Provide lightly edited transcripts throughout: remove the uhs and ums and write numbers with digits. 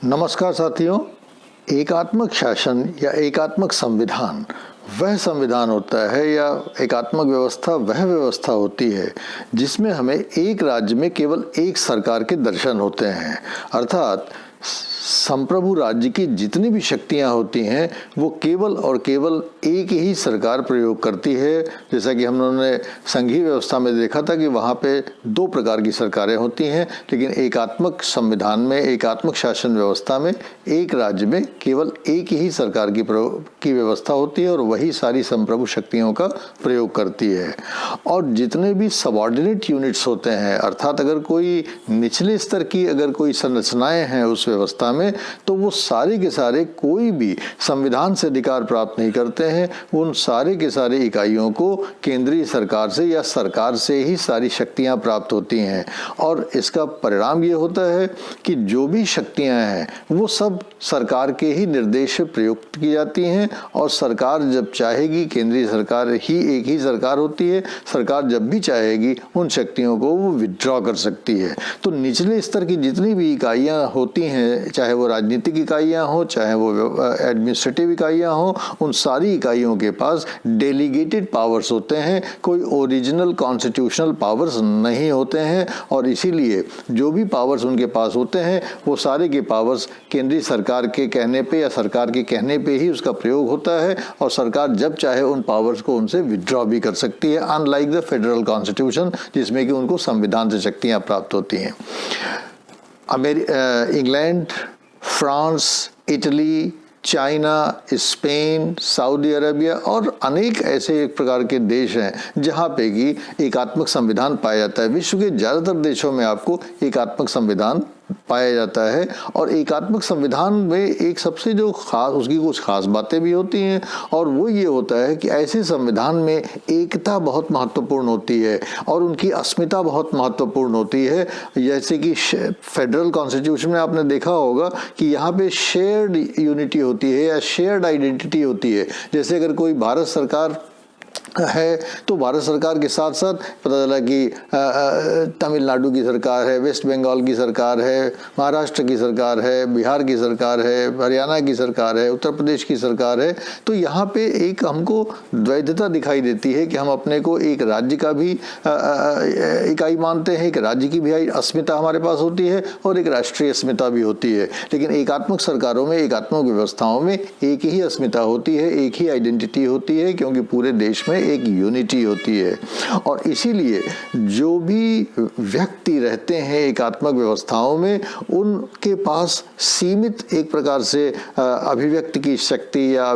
नमस्कार साथियों। एकात्मक शासन या एकात्मक संविधान वह संविधान होता है या एकात्मक व्यवस्था वह व्यवस्था होती है जिसमें हमें एक राज्य में केवल एक सरकार के दर्शन होते हैं। अर्थात संप्रभु राज्य की जितनी भी शक्तियां होती हैं वो केवल और केवल एक ही सरकार प्रयोग करती है। जैसा कि हम लोगों ने संघीय व्यवस्था में देखा था कि वहाँ पे दो प्रकार की सरकारें होती हैं, लेकिन एकात्मक संविधान में, एकात्मक शासन व्यवस्था में एक राज्य में केवल एक ही सरकार की व्यवस्था होती है और वही सारी संप्रभु शक्तियों का प्रयोग करती है। और जितने भी सबऑर्डिनेट यूनिट्स होते हैं, अर्थात अगर कोई निचले स्तर की अगर कोई संरचनाएं हैं उस व्यवस्था में, तो वो सारे के सारे कोई भी संविधान से अधिकार प्राप्त नहीं करते हैं। उन सारे के सारे इकाइयों को केंद्रीय सरकार से या सरकार से ही सारी शक्तियां प्राप्त होती हैं। और इसका परिणाम ये होता है कि जो भी शक्तियां हैं वो सब सरकार के ही निर्देश से प्रयुक्त की जाती हैं और सरकार जब चाहेगी, केंद्रीय सरकार ही एक ही सरकार होती है, सरकार जब भी चाहेगी उन शक्तियों को वो विथड्रॉ कर सकती है। तो निचले स्तर की जितनी भी इकाइयां होती हैं, चाहे वो राजनीतिक इकाइयां हो, चाहे वो एडमिनिस्ट्रेटिव इकाइयां हो, उन सारी इकाइयों के पास डेलीगेटेड पावर्स होते हैं, कोई ओरिजिनल कॉन्स्टिट्यूशनल पावर्स नहीं होते हैं। और इसीलिए जो भी पावर्स उनके पास होते हैं वो सारे के पावर्स केंद्रीय सरकार के कहने पे या सरकार के कहने पे ही उसका प्रयोग होता है और सरकार जब चाहे उन पावर्स को उनसे विथड्रॉ भी कर सकती है, अनलाइक द फेडरल कॉन्स्टिट्यूशन जिसमें कि उनको संविधान से शक्तियां प्राप्त होती हैं। England, France, Italy, China, Spain, Saudi Arabia और अनेक ऐसे एक प्रकार के देश हैं जहाँ पे कि एकात्मक संविधान पाया जाता है। विश्व के ज़्यादातर देशों में आपको एकात्मक संविधान पाया जाता है और एकात्मक संविधान में एक सबसे जो खास, उसकी कुछ खास बातें भी होती हैं और वो ये होता है कि ऐसे संविधान में एकता बहुत महत्वपूर्ण होती है और उनकी अस्मिता बहुत महत्वपूर्ण होती है। जैसे कि फेडरल कॉन्स्टिट्यूशन में आपने देखा होगा कि यहाँ पे शेयर्ड यूनिटी होती है या शेयर्ड आइडेंटिटी होती है। जैसे अगर कोई भारत सरकार है तो भारत सरकार के साथ साथ पता चला कि तमिलनाडु की सरकार है, वेस्ट बंगाल की सरकार है, महाराष्ट्र की सरकार है, बिहार की सरकार है, हरियाणा की सरकार है, उत्तर प्रदेश की सरकार है। तो यहाँ पे एक हमको द्वैधता दिखाई देती है कि हम अपने को एक राज्य का भी इकाई मानते हैं, एक राज्य की भी अस्मिता हमारे पास होती है और एक राष्ट्रीय अस्मिता भी होती है। लेकिन एकात्मक सरकारों में, एकात्मक व्यवस्थाओं में एक ही अस्मिता होती है, एक ही आइडेंटिटी होती है, क्योंकि पूरे देश में एक यूनिटी होती है। और इसीलिए जो भी व्यक्ति रहते हैं एकात्मक व्यवस्थाओं में, उनके पास सीमित एक प्रकार से अभिव्यक्ति की शक्ति या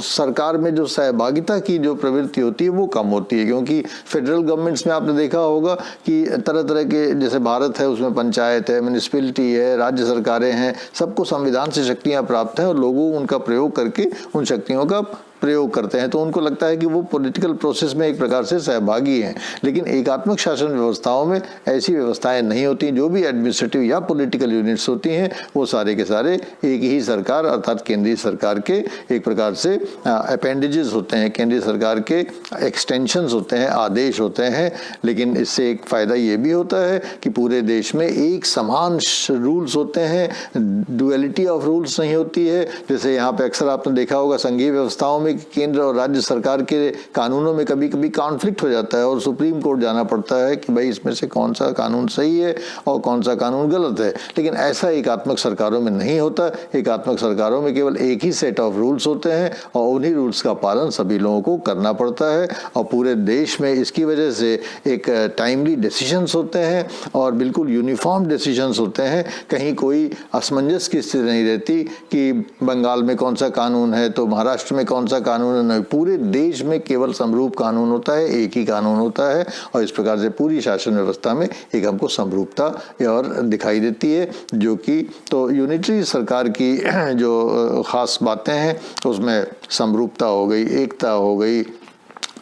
सरकार में जो सहभागिता की जो प्रवृत्ति होती है वो कम होती है। क्योंकि फेडरल गवर्नमेंट्स में आपने देखा होगा कि तरह तरह के, जैसे भारत है उसमें पंचायत है, म्युनिसिपैलिटी है, राज्य सरकारें हैं, सबको संविधान से शक्तियां प्राप्त हैं और लोगों उनका प्रयोग करके उन शक्तियों का प्रयोग करते हैं। तो उनको लगता है कि वो पॉलिटिकल प्रोसेस में एक प्रकार से सहभागी हैं। लेकिन एकात्मक शासन व्यवस्थाओं में ऐसी व्यवस्थाएं नहीं होती। जो भी एडमिनिस्ट्रेटिव या पॉलिटिकल यूनिट्स होती हैं वो सारे के सारे एक ही सरकार अर्थात केंद्रीय सरकार के एक प्रकार से अपेंडेजेस होते हैं, केंद्रीय सरकार के एक्सटेंशंस होते हैं, आदेश होते हैं। लेकिन इससे एक फ़ायदा ये भी होता है कि पूरे देश में एक समान रूल्स होते हैं, डुअलिटी ऑफ रूल्स नहीं होती है। जैसे यहाँ पे अक्सर आपने देखा होगा संघीय व्यवस्थाओं में केंद्र और राज्य सरकार के कानूनों में कभी कभी कॉन्फ्लिक्ट हो जाता है और सुप्रीम कोर्ट जाना पड़ता है कि भाई इसमें से कौन सा कानून सही है और कौन सा कानून गलत है। लेकिन ऐसा एकात्मक सरकारों में नहीं होता। एकात्मक सरकारों में केवल एक ही सेट ऑफ रूल्स होते हैं और उन्हीं रूल्स का पालन सभी लोगों को करना पड़ता है और पूरे देश में इसकी वजह से एक टाइमली डिसीजंस होते हैं और बिल्कुल यूनिफॉर्म डिसीजंस होते हैं। कहीं कोई असमंजस की स्थिति नहीं रहती कि बंगाल में कौन सा कानून है तो महाराष्ट्र में कौन सा कानून नहीं। पूरे देश में केवल समरूप कानून होता है, एक ही कानून होता है और इस प्रकार से पूरी शासन व्यवस्था में एक हमको समरूपता और दिखाई देती है। जो कि तो यूनिटरी सरकार की जो खास बातें हैं उसमें समरूपता हो गई, एकता हो गई,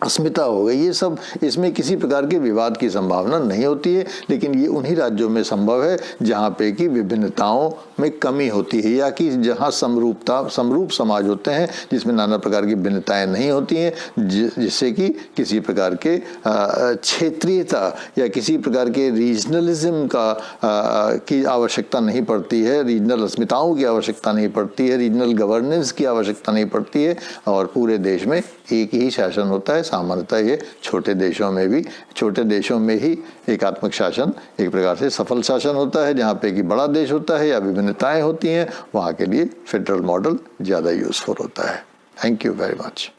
अस्मिता हो गई, ये सब, इसमें किसी प्रकार के विवाद की संभावना नहीं होती है। लेकिन ये उन्हीं राज्यों में संभव है जहाँ पे कि विभिन्नताओं में कमी होती है, या कि जहाँ समरूप समाज होते हैं जिसमें नाना प्रकार की भिन्नताएं नहीं होती हैं, जिससे कि किसी प्रकार के क्षेत्रीयता या किसी प्रकार के रीजनलिज्म की आवश्यकता नहीं पड़ती है, रीजनल अस्मिताओं की आवश्यकता नहीं पड़ती है, रीजनल गवर्नेंस की आवश्यकता नहीं पड़ती है, और पूरे देश में एक ही शासन होता है। सामान्यतः ये छोटे देशों में ही एकात्मक शासन एक प्रकार से सफल शासन होता है। जहाँ पे कि बड़ा देश होता है या विभिन्नताएं होती हैं, वहाँ के लिए फेडरल मॉडल ज़्यादा यूजफुल होता है। Thank you very much.